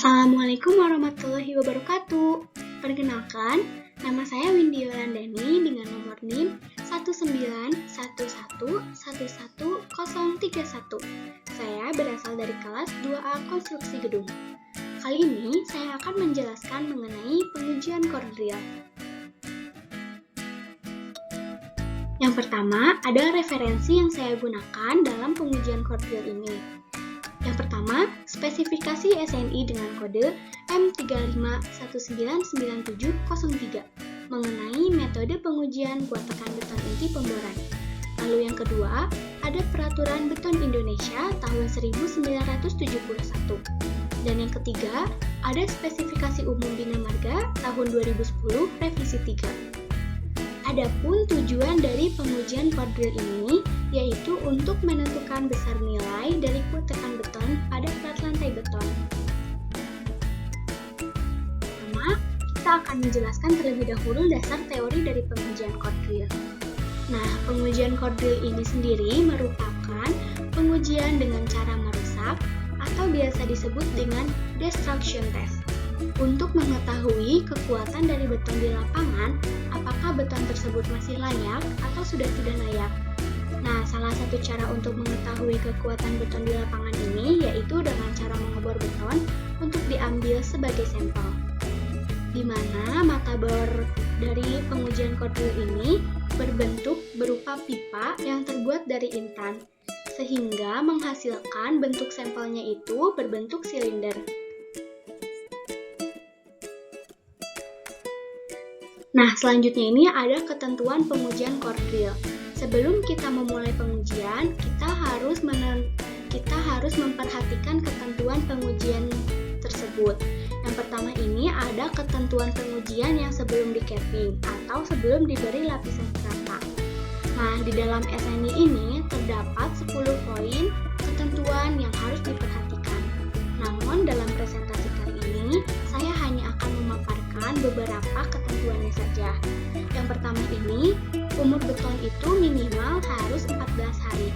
Assalamualaikum warahmatullahi wabarakatuh. Perkenalkan, nama saya Windy Yolandani dengan nomor NIM 19111111031. Saya berasal dari kelas 2A Konstruksi Gedung. Kali ini saya akan menjelaskan mengenai pengujian core drill. Yang pertama, ada referensi yang saya gunakan dalam pengujian core drill ini. Yang pertama, spesifikasi SNI dengan kode M35199703 mengenai metode pengujian kuat tekan beton inti pemboran. Lalu yang kedua, ada Peraturan Beton Indonesia tahun 1971. Dan yang ketiga, ada Spesifikasi Umum Bina Marga tahun 2010 Revisi 3. Adapun tujuan dari pengujian core drill ini yaitu untuk menentukan besar nilai dari kuat tekan beton pada plat lantai beton. Pertama, kita akan menjelaskan terlebih dahulu dasar teori dari pengujian core drill. Nah, pengujian core drill ini sendiri merupakan pengujian dengan cara merusak atau biasa disebut dengan destruction test. Untuk mengetahui kekuatan dari beton di lapangan, apakah beton tersebut masih layak atau sudah tidak layak. Nah, salah satu cara untuk mengetahui kekuatan beton di lapangan ini yaitu dengan cara mengebor beton untuk diambil sebagai sampel. Di mana mata bor dari pengujian core drill ini berbentuk berupa pipa yang terbuat dari intan, sehingga menghasilkan bentuk sampelnya itu berbentuk silinder. Nah, selanjutnya ini ada ketentuan pengujian core drill. Sebelum kita memulai pengujian, kita harus memperhatikan ketentuan pengujian tersebut. Yang pertama ini ada ketentuan pengujian yang sebelum di capping atau sebelum diberi lapisan perata. Nah, di dalam SNI ini terdapat 10 poin ketentuan yang harus diperhatikan. Namun, dalam presentasi kali ini, saya hanya akan memaparkan beberapa ketentuannya saja. Yang pertama ini, umur beton itu minimal harus 14 hari.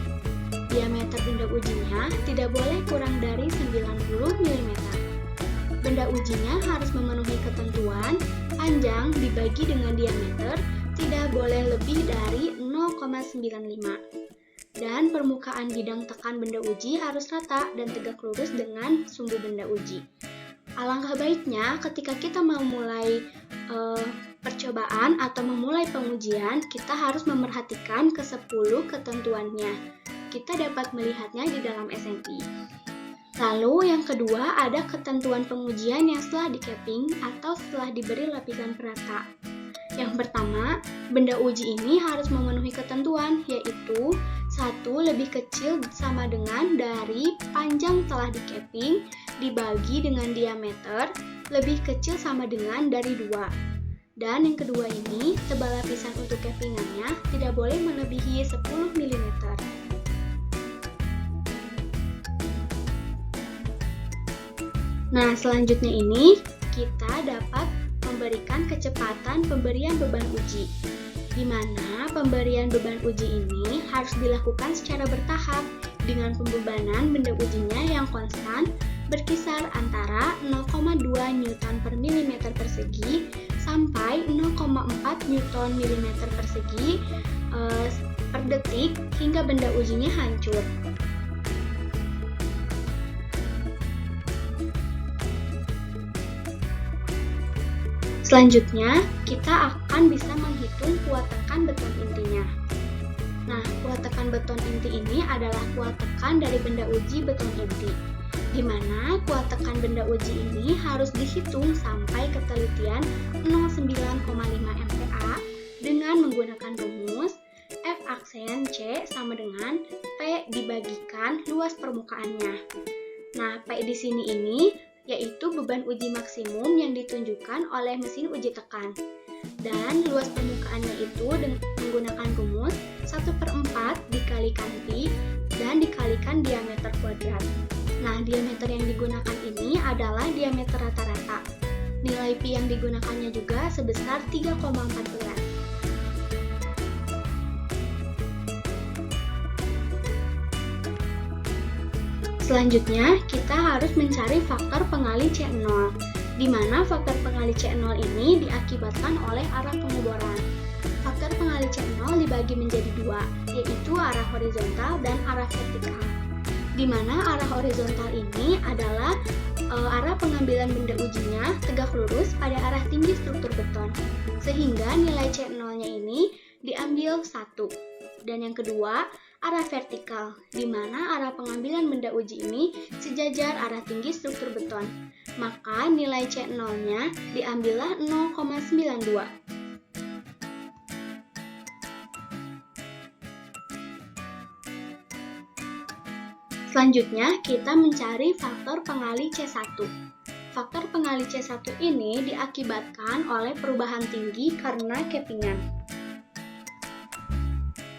Diameter benda ujinya tidak boleh kurang dari 90 mm. Benda ujinya harus memenuhi ketentuan panjang dibagi dengan diameter tidak boleh lebih dari 0,95. Dan permukaan bidang tekan benda uji harus rata dan tegak lurus dengan sumbu benda uji. Alangkah baiknya ketika kita memulai percobaan atau memulai pengujian, kita harus memerhatikan ke-10 ketentuannya. Kita dapat melihatnya di dalam SNI. Lalu yang kedua ada ketentuan pengujian yang setelah di capping atau setelah diberi lapisan perata. Yang pertama, benda uji ini harus memenuhi ketentuan, yaitu 1 lebih kecil sama dengan dari panjang telah di capping dibagi dengan diameter lebih kecil sama dengan dari 2. Dan yang kedua ini, tebal lapisan untuk cappingannya tidak boleh melebihi 10 mm. Nah, selanjutnya ini kita dapat memberikan kecepatan pemberian beban uji, di mana pemberian beban uji ini harus dilakukan secara bertahap dengan pembebanan benda ujinya yang konstan berkisar antara 0,2 Newton per mm persegi sampai 0,4 Newton mm persegi per detik hingga benda ujinya hancur. Selanjutnya, kita akan bisa menghitung kuat tekan beton intinya. Nah, kuat tekan beton inti ini adalah kuat tekan dari benda uji beton inti, di mana kuat tekan benda uji ini harus dihitung sampai ketelitian 0,9,5 MPa dengan menggunakan rumus F aksen C sama dengan P dibagikan luas permukaannya. Nah, P di sini ini yaitu beban uji maksimum yang ditunjukkan oleh mesin uji tekan. Dan luas permukaannya itu menggunakan rumus 1/4 dikalikan pi dan dikalikan diameter kuadrat. Nah, diameter yang digunakan ini adalah diameter rata-rata. Nilai pi yang digunakannya juga sebesar 3,14. Selanjutnya, kita harus mencari faktor pengali C0, di mana faktor pengali C0 ini diakibatkan oleh arah pengoboran. Faktor pengali C0 dibagi menjadi dua, yaitu arah horizontal dan arah vertikal. Di mana arah horizontal ini adalah arah pengambilan benda ujinya tegak lurus pada arah tinggi struktur beton, sehingga nilai C0-nya ini diambil 1. Dan yang kedua, arah vertikal, di mana arah pengambilan benda uji ini sejajar arah tinggi struktur beton. Maka nilai C0-nya diambillah 0,92. Selanjutnya, kita mencari faktor pengali C1. Faktor pengali C1 ini diakibatkan oleh perubahan tinggi karena cappingan.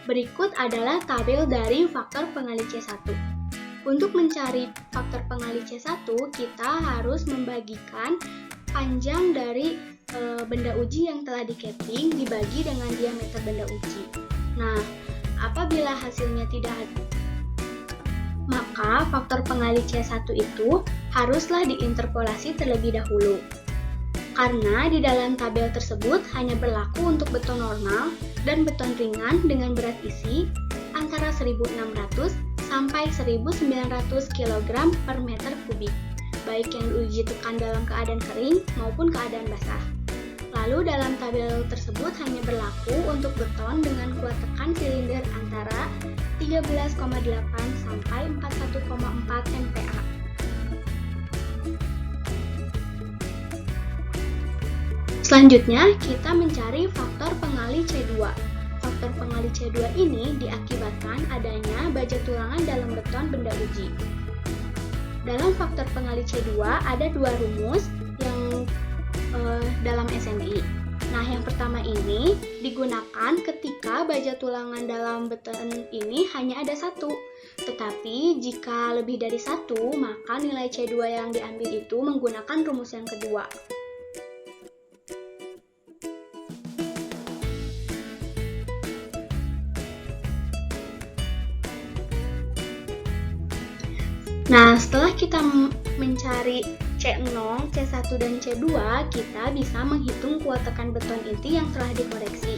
Berikut adalah tabel dari faktor pengali C1. Untuk mencari faktor pengali C1, kita harus membagikan panjang dari benda uji yang telah di-capping dibagi dengan diameter benda uji. Nah, apabila hasilnya tidak ada, maka faktor pengali C1 itu haruslah diinterpolasi terlebih dahulu. Karena di dalam tabel tersebut hanya berlaku untuk beton normal dan beton ringan dengan berat isi antara 1.600 sampai 1.900 kg per meter kubik, baik yang diuji tekan dalam keadaan kering maupun keadaan basah. Lalu dalam tabel tersebut hanya berlaku untuk beton dengan kuat tekan silinder antara 13,8 sampai 41,4 MPa. Selanjutnya, kita mencari faktor pengali C2. Faktor pengali C2 ini diakibatkan adanya baja tulangan dalam beton benda uji. Dalam faktor pengali C2 ada dua rumus yang dalam SNI. Nah, yang pertama ini digunakan ketika baja tulangan dalam beton ini hanya ada satu. Tetapi jika lebih dari satu, maka nilai C2 yang diambil itu menggunakan rumus yang kedua. Nah, setelah kita mencari C0, C1, dan C2, kita bisa menghitung kuat tekan beton inti yang telah dikoreksi.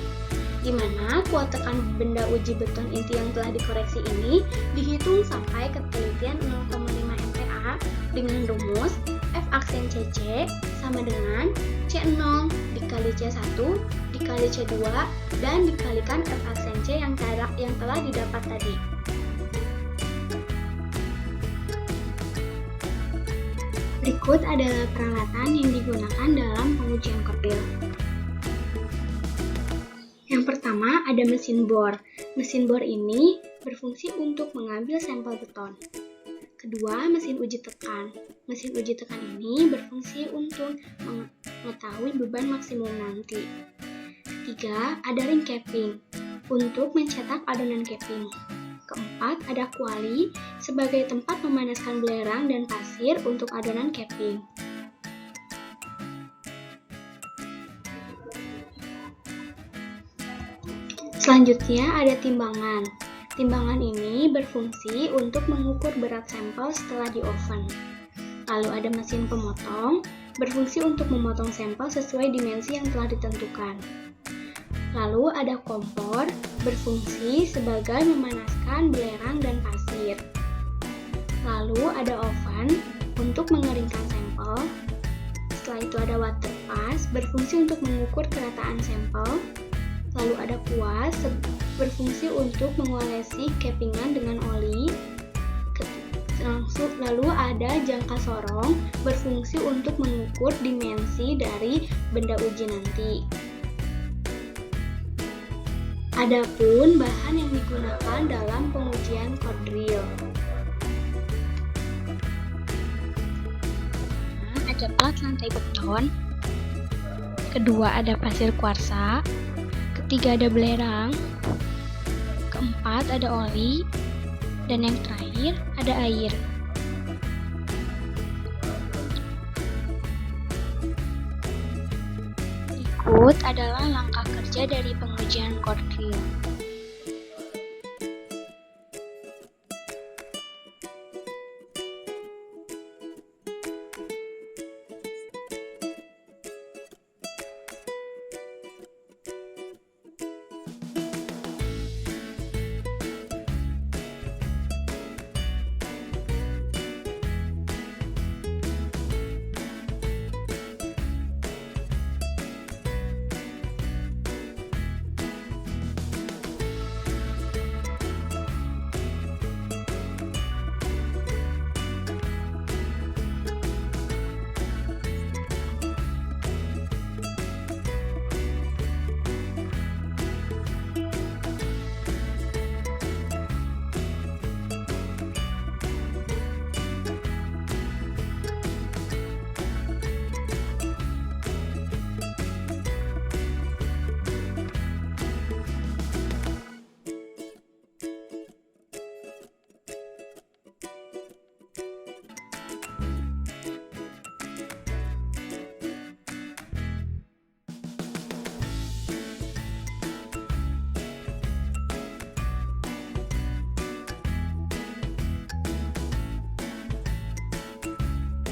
Di mana kuat tekan benda uji beton inti yang telah dikoreksi ini dihitung sampai ketelitian 0,5 MPa dengan rumus F aksen CC sama dengan C0 dikali C1 dikali C2 dan dikalikan F aksen C yang telah didapat tadi. Berikut adalah peralatan yang digunakan dalam pengujian kotil. Yang pertama ada mesin bor. Mesin bor ini berfungsi untuk mengambil sampel beton. Kedua, mesin uji tekan. Mesin uji tekan ini berfungsi untuk mengetahui beban maksimum nanti. Ketiga, ada ring capping untuk mencetak adonan capping. Keempat, ada kuali sebagai tempat memanaskan belerang dan pasir untuk adonan capping. Selanjutnya ada timbangan. Timbangan ini berfungsi untuk mengukur berat sampel setelah di oven. Lalu ada mesin pemotong, berfungsi untuk memotong sampel sesuai dimensi yang telah ditentukan. Lalu ada kompor, berfungsi sebagai memanaskan belerang dan pasir. Lalu ada oven untuk mengeringkan sampel. Setelah itu ada water pass, berfungsi untuk mengukur kerataan sampel. Lalu ada kuas, berfungsi untuk mengolesi cappingan dengan oli. Lalu ada jangka sorong, berfungsi untuk mengukur dimensi dari benda uji nanti. Adapun bahan yang digunakan dalam pengujian kodril. Ada plat lantai beton. Kedua ada pasir kuarsa. Ketiga ada belerang. Keempat ada oli. Dan yang terakhir ada air. Berikut adalah langkah kerja dari pengujian kodril.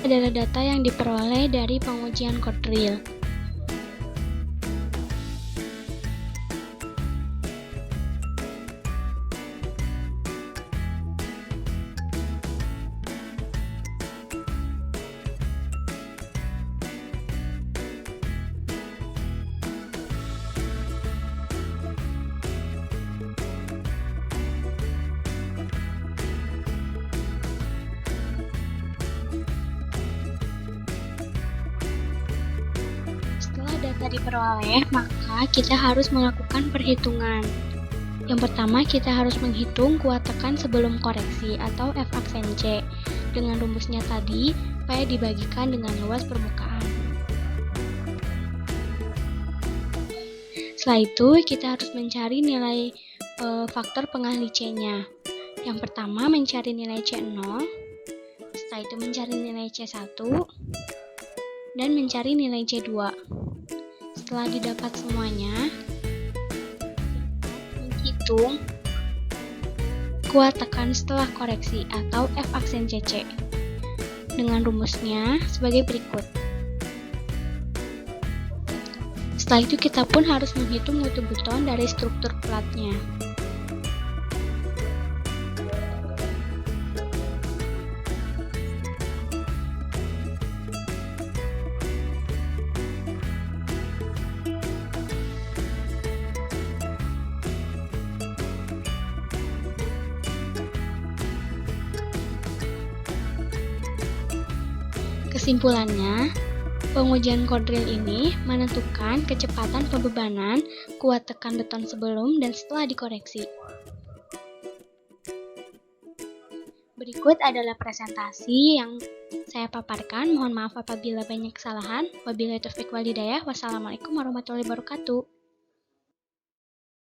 adalah data yang diperoleh dari pengujian code real. Setelah data diperoleh, maka kita harus melakukan perhitungan. Yang pertama, kita harus menghitung kuat tekan sebelum koreksi atau F aksen C. Dengan rumusnya tadi, P dibagikan dengan luas permukaan. Setelah itu, kita harus mencari nilai faktor pengali C-nya. Yang pertama, mencari nilai C0. Setelah itu, mencari nilai C1. Dan mencari nilai C2. Setelah didapat semuanya, menghitung kuat tekan setelah koreksi atau F aksen CC dengan rumusnya sebagai berikut. Setelah itu kita pun harus menghitung mutu beton dari struktur platnya. Kesimpulannya, pengujian code real ini menentukan kecepatan pembebanan, kuat tekan beton sebelum dan setelah dikoreksi. Berikut adalah presentasi yang saya paparkan. Mohon maaf apabila banyak kesalahan. Wabillahi taufiq wal hidayah. Wassalamualaikum warahmatullahi wabarakatuh.